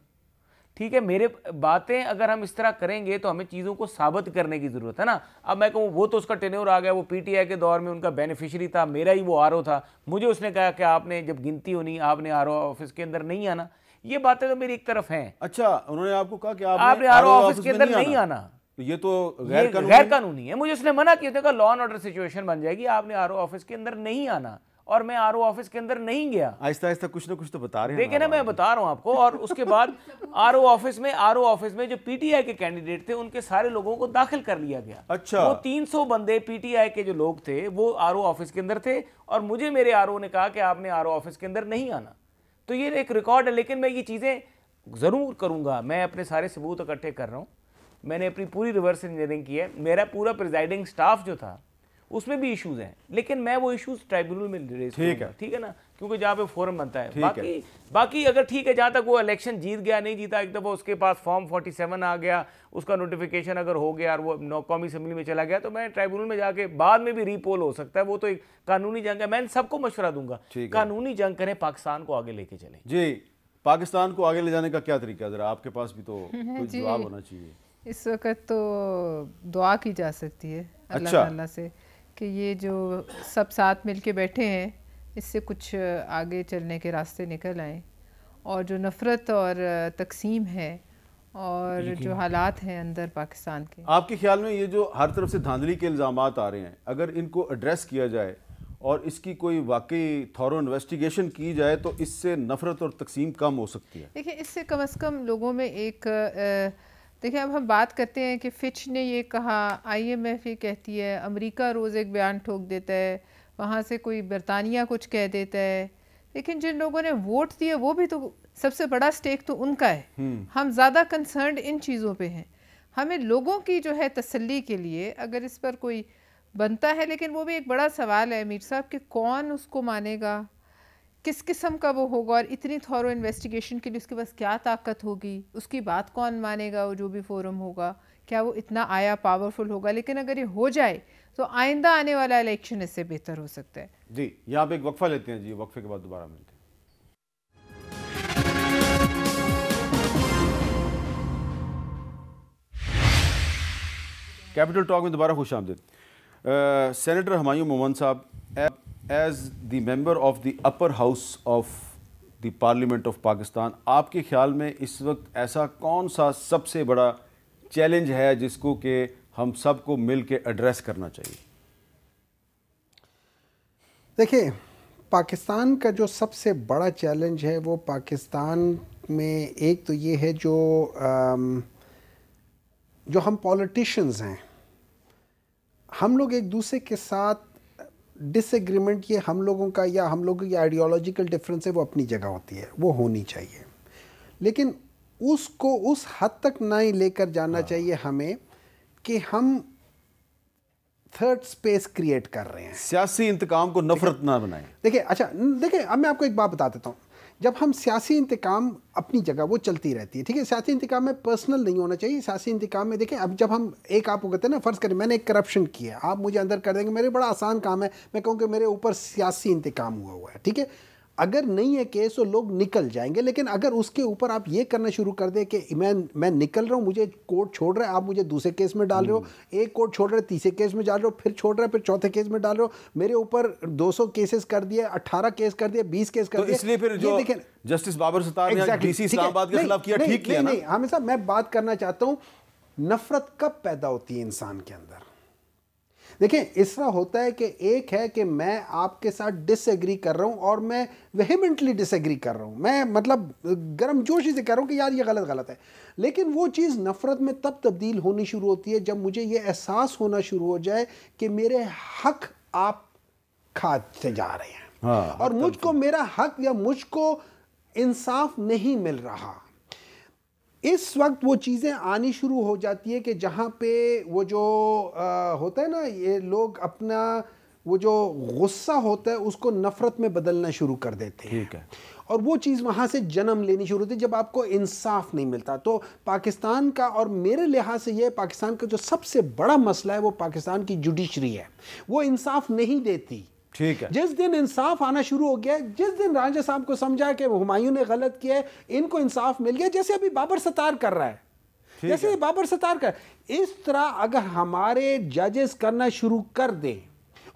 Speaker 3: ठीक है, मेरे बातें अगर हम इस तरह करेंगे तो हमें चीज़ों को साबित करने की ज़रूरत है ना। अब मैं कहूँ वो तो उसका टेन्योर आ गया, वो पीटीआई के दौर में उनका बेनिफिशियरी था, मेरा ही वो आरओ था, मुझे उसने कहा कि आपने जब गिनती होनी आपने आरओ ऑफिस के अंदर नहीं आना। ये बातें तो मेरी एक तरफ हैं।
Speaker 1: अच्छा, उन्होंने आपको कहा कि
Speaker 3: आपने आरओ ऑफिस के अंदर नहीं आना,
Speaker 1: ये तो गैर
Speaker 3: कानूनी है। मुझे उसने मना किया था, लॉ एंड ऑर्डर सिचुएशन बन जाएगी, आपने आरओ ऑफिस के अंदर नहीं आना, और मैं आरओ ऑफिस के अंदर नहीं गया।
Speaker 1: आहिस्ता आहिस्ता कुछ ना कुछ तो बता रहे हैं।
Speaker 3: देखिए ना, मैं बता रहा हूं आपको। और उसके बाद आरओ ऑफिस में जो पीटीआई के कैंडिडेट थे, उनके सारे लोगों को दाखिल कर लिया गया।
Speaker 1: अच्छा,
Speaker 3: वो 300 बंदे पीटीआई के जो लोग थे वो आरओ ऑफिस के अंदर थे, और मुझे मेरे आरओ ने कहा कि आपने आरओ ऑफिस के अंदर नहीं आना। तो ये एक रिकॉर्ड है, लेकिन मैं ये चीजें जरूर करूंगा। मैं अपने सारे सबूत इकट्ठे कर रहा हूं, मैंने अपनी पूरी रिवर्स इंजीनियरिंग की है, मेरा पूरा प्रिजाइडिंग स्टाफ जो था उसमें भी इश्यूज हैं, लेकिन मैं वो इश्यूज ट्राइब्यूनल में रेज करूंगा। ठीक है ना, क्योंकि जहाँ पे फोरम बनता है। बाकी अगर ठीक है, जहाँ तक वो इलेक्शन जीत गया नहीं जीता, एक दफ़ा उसके पास फॉर्म 47 आ गया, उसका नोटिफिकेशन अगर हो गया और वो कौमी असेंबली में चला गया, तो मैं ट्राइब्यूनल में जाके बाद में भी रीपोल हो सकता है। वो तो एक कानूनी जंग है, मैं सबको मशवरा दूंगा, कानूनी जंग करें, पाकिस्तान को आगे लेके चलें।
Speaker 1: जी, पाकिस्तान को आगे ले जाने का क्या तरीका, जरा आपके पास भी तो कुछ जवाब होना चाहिए।
Speaker 7: इस वक्त तो दुआ की जा सकती है अल्लाह ताला से कि ये जो सब साथ मिल के बैठे हैं, इससे कुछ आगे चलने के रास्ते निकल आए, और जो नफ़रत और तकसीम है और जो हालात हैं अंदर पाकिस्तान के,
Speaker 1: आपके ख्याल में ये जो हर तरफ से धांधली के इल्ज़ामात आ रहे हैं, अगर इनको एड्रेस किया जाए और इसकी कोई वाकई थॉरो इन्वेस्टिगेशन की जाए, तो इससे नफ़रत और तकसीम कम हो सकती है?
Speaker 7: देखिए, इससे कम से कम लोगों में एक देखिए, अब हम बात करते हैं कि फिच ने ये कहा, IMF ये कहती है, अमेरिका रोज़ एक बयान ठोक देता है, वहाँ से कोई बरतानिया कुछ कह देता है, लेकिन जिन लोगों ने वोट दिए वो भी तो सबसे बड़ा स्टेक तो उनका है। हम ज़्यादा कंसर्न्ड इन चीज़ों पे हैं। हमें लोगों की जो है तसल्ली के लिए अगर इस पर कोई बनता है, लेकिन वो भी एक बड़ा सवाल है मीर साहब कि कौन उसको मानेगा, किस किस्म का वो होगा, और इतनी थॉरो इन्वेस्टिगेशन के लिए उसके पास क्या ताकत होगी, उसकी बात कौन मानेगा, वो जो भी फोरम होगा क्या वो इतना आया पावरफुल होगा। लेकिन अगर ये हो जाए तो आइंदा आने वाला इलेक्शन इससे बेहतर हो सकता है।
Speaker 1: जी, यहाँ पे एक वक्फा लेते हैं जी, वक्फे के बाद दोबारा मिलते हैं। कैपिटल टॉक में दोबारा खुश आमदीद। Senator Humayun Mohammad sahab, as the member of the upper house of the parliament of Pakistan, आपके ख्याल में इस वक्त ऐसा कौन सा सबसे बड़ा चैलेंज है जिसको कि हम सबको मिल के एड्रेस करना चाहिए?
Speaker 2: देखिए, पाकिस्तान का जो सबसे बड़ा चैलेंज है वो पाकिस्तान में एक तो ये है जो हम पॉलिटिशियंस हैं, हम लोग एक दूसरे के साथ डिसएग्रीमेंट, ये हम लोगों का या हम लोगों की आइडियोलॉजिकल डिफरेंस है, वो अपनी जगह होती है, वो होनी चाहिए, लेकिन उसको उस हद तक नहीं लेकर जाना चाहिए हमें कि हम थर्ड स्पेस क्रिएट कर रहे हैं।
Speaker 1: सियासी इंतकाम को नफरत ना बनाएं।
Speaker 2: देखिए, अच्छा देखिए, अब मैं आपको एक बात बता देता हूँ। जब हम सियासी इंतकाम अपनी जगह वो चलती रहती है, ठीक है, सियासी इंतकाम में पर्सनल नहीं होना चाहिए। सियासी इंतकाम में देखें, अब जब हम एक आपको कहते हैं ना, फ़र्ज़ करें मैंने एक करप्शन किया, आप मुझे अंदर कर देंगे, मेरे बड़ा आसान काम है, मैं कहूँ कि मेरे ऊपर सियासी इंतकाम हुआ है, ठीक है, अगर नहीं है केस तो लोग निकल जाएंगे। लेकिन अगर उसके ऊपर आप ये करना शुरू कर दें कि मैं निकल रहा हूँ, मुझे कोर्ट छोड़ रहा है, आप मुझे दूसरे केस में डाल रहे हो, एक कोर्ट छोड़ रहे हैं, तीसरे केस में डाल रहे हो, फिर छोड़ रहे हैं, फिर चौथे केस में डाल रहे हो, मेरे ऊपर 200 केसेस कर दिए, 18 केस कर दिए, 20 केस कर दिए।
Speaker 1: इसलिए फिर जो जस्टिस बाबर सत्तार ने डीसी इस्लामाबाद के खिलाफ किया, ठीक किया ना?
Speaker 2: नहीं, हमेशा मैं बात करना चाहता हूँ, नफरत कब पैदा होती है इंसान के अंदर? देखिए, इस तरह होता है कि एक है कि मैं आपके साथ डिसएग्री कर रहा हूं और मैं वेहेमेंटली डिसएग्री कर रहा हूं, मैं मतलब गर्मजोशी से कह रहा हूं कि यार ये गलत है, लेकिन वो चीज़ नफ़रत में तब तब्दील होनी शुरू होती है जब मुझे ये एहसास होना शुरू हो जाए कि मेरे हक आप खाते जा रहे हैं।
Speaker 1: हाँ,
Speaker 2: और मुझको मेरा हक या मुझको इंसाफ नहीं मिल रहा। इस वक्त वो चीज़ें आनी शुरू हो जाती है कि जहाँ पे वो जो होता है ना, ये लोग अपना वो जो गुस्सा होता है उसको नफ़रत में बदलना शुरू कर देते हैं।
Speaker 1: ठीक है।
Speaker 2: और वो चीज़ वहाँ से जन्म लेनी शुरू होती है जब आपको इंसाफ नहीं मिलता। तो पाकिस्तान का, और मेरे लिहाज से ये पाकिस्तान का जो सबसे बड़ा मसला है वो पाकिस्तान की जुडिशरी है, वो इंसाफ नहीं देती।
Speaker 1: ठीक है।
Speaker 2: जिस दिन इंसाफ आना शुरू हो गया, जिस दिन राजा साहब को समझा कि हुमायूं ने गलत किया है, इनको इंसाफ मिल गया, जैसे अभी बाबर सत्तार कर रहा है, जैसे बाबर सत्तार कर, इस तरह अगर हमारे जजेस करना शुरू कर दें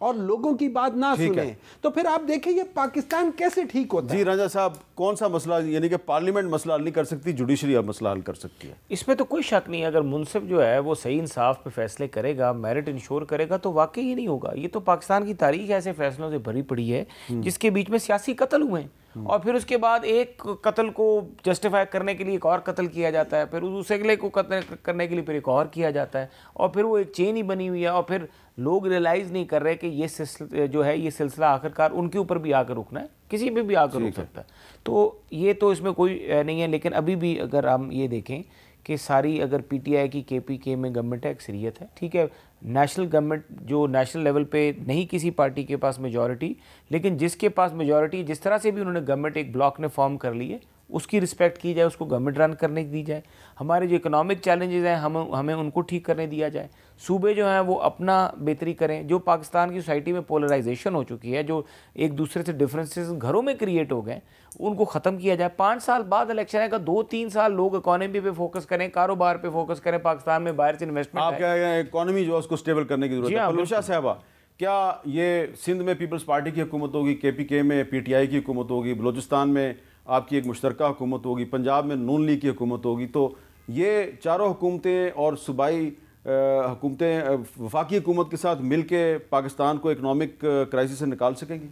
Speaker 2: और लोगों की बात ना सुने तो फिर आप देखिए ये पाकिस्तान कैसे ठीक होता है।
Speaker 1: जी राजा साहब, कौन सा मसला, यानी कि पार्लियामेंट मसला हल नहीं कर सकती, जुडिशरी अब मसला हल कर सकती है?
Speaker 3: इसमें तो कोई शक नहीं है, अगर मुनसिफ जो है वो सही इंसाफ पे फैसले करेगा, मेरिट इंश्योर करेगा, तो वाकई ही नहीं होगा। ये तो पाकिस्तान की तारीख ऐसे फैसलों से भरी पड़ी है जिसके बीच में सियासी कत्ल हुए हैं, और फिर उसके बाद एक कत्ल को जस्टिफाई करने के लिए एक और कत्ल किया जाता है, फिर उस अगले को कत्ल करने के लिए फिर एक और किया जाता है, और फिर वो एक चेन ही बनी हुई है, और फिर लोग रियलाइज़ नहीं कर रहे कि ये जो है ये सिलसिला आखिरकार उनके ऊपर भी आकर रुकना है, किसी पे भी आकर रुक सकता है। तो ये तो इसमें कोई नहीं है। लेकिन अभी भी अगर हम ये देखें कि सारी अगर पीटीआई की केपीके में गवर्नमेंट है, अक्सरियत है, ठीक है, नेशनल गवर्नमेंट जो नेशनल लेवल पे नहीं किसी पार्टी के पास मेजॉरिटी, लेकिन जिसके पास मेजॉरिटी, जिस तरह से भी उन्होंने गवर्नमेंट एक ब्लॉक ने फॉर्म कर ली है, उसकी रिस्पेक्ट की जाए, उसको गवर्नमेंट रन करने दी जाए। हमारे जो इकोनॉमिक चैलेंजेस हैं हमें उनको ठीक करने दिया जाए। सूबे जो हैं वो अपना बेहतरी करें। जो पाकिस्तान की सोसाइटी में पोलराइजेशन हो चुकी है, जो एक दूसरे से डिफरेंसेस घरों में क्रिएट हो गए, उनको ख़त्म किया जाए। 5 साल बाद इलेक्शन आएगा, 2-3 साल लोग इकोनॉमी पे फोकस करें, कारोबार पे फोकस करें। पाकिस्तान में बाहर से इन्वेस्टमेंट,
Speaker 1: आप क्या इकोनॉमी जो है उसको स्टेबल करने की जरूरत है। पलूशा साहबा, क्या ये सिंध में पीपल्स पार्टी की हुकूमत होगी, केपीके में पीटीआई की हुकूमत होगी, बलूचिस्तान में आपकी एक मुश्तरका हुकूमत होगी, पंजाब में नून लीग की हुकूमत होगी, तो ये चारों हुकूमतें और सूबाई हुकूमतें वफाकी हुकूमत के साथ मिल के पाकिस्तान को इकनॉमिक क्राइसिस से निकाल सकेंगी?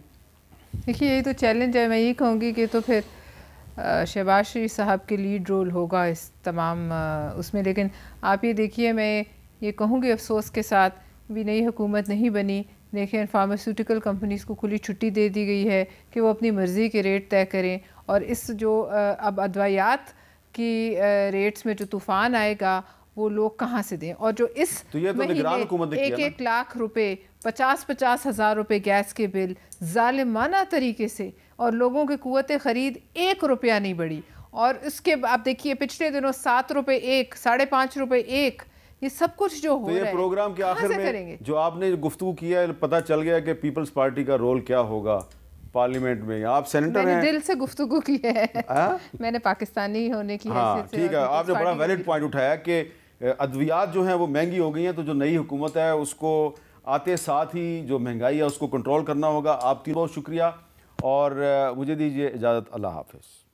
Speaker 7: देखिए, यही तो चैलेंज है। मैं ये कहूँगी कि तो फिर शहबाज शरीफ साहब के लीड रोल होगा इस तमाम उसमें। लेकिन आप ये देखिए, मैं ये कहूँगी अफसोस के साथ भी नई हुकूमत नहीं बनी, लेकिन फार्मास्यूटिकल कंपनीज़ को खुली छुट्टी दे दी गई है कि वो अपनी मर्ज़ी के रेट तय करें, और इस जो अब अद्वियात की रेट्स में जो तूफ़ान आएगा वो लोग कहाँ से दें। और जो इस
Speaker 1: तो ये तो निगरान हुकूमत ने किया ना।
Speaker 7: 1 लाख रुपए 50-50 हज़ार रुपए गैस के बिल जालिमाना तरीके से, और लोगों की कुव्वत ख़रीद 1 रुपया नहीं बढ़ी। और इसके आप देखिए पिछले दिनों 7 रुपए 1, 5.5 रुपए 1, ये सब कुछ जो हो
Speaker 1: रहा है। तो ये प्रोग्राम के आखिर में जो आपने गुफ्तगू किया है, पता चल गया कि पीपल्स पार्टी का रोल क्या होगा पार्लियामेंट में। आप सेनेटर हैं,
Speaker 7: दिल से गुफ्तगू की है मैंने पाकिस्तानी होने की हैसियत से।
Speaker 1: ठीक है, आपने बड़ा वैलिड पॉइंट उठाया कि अद्वियात जो हैं वो महंगी हो गई हैं, तो जो नई हुकूमत है उसको आते साथ ही जो महंगाई है उसको कंट्रोल करना होगा। आपकी बहुत शुक्रिया और मुझे दीजिए इजाज़त। अल्लाह हाफ़िज़।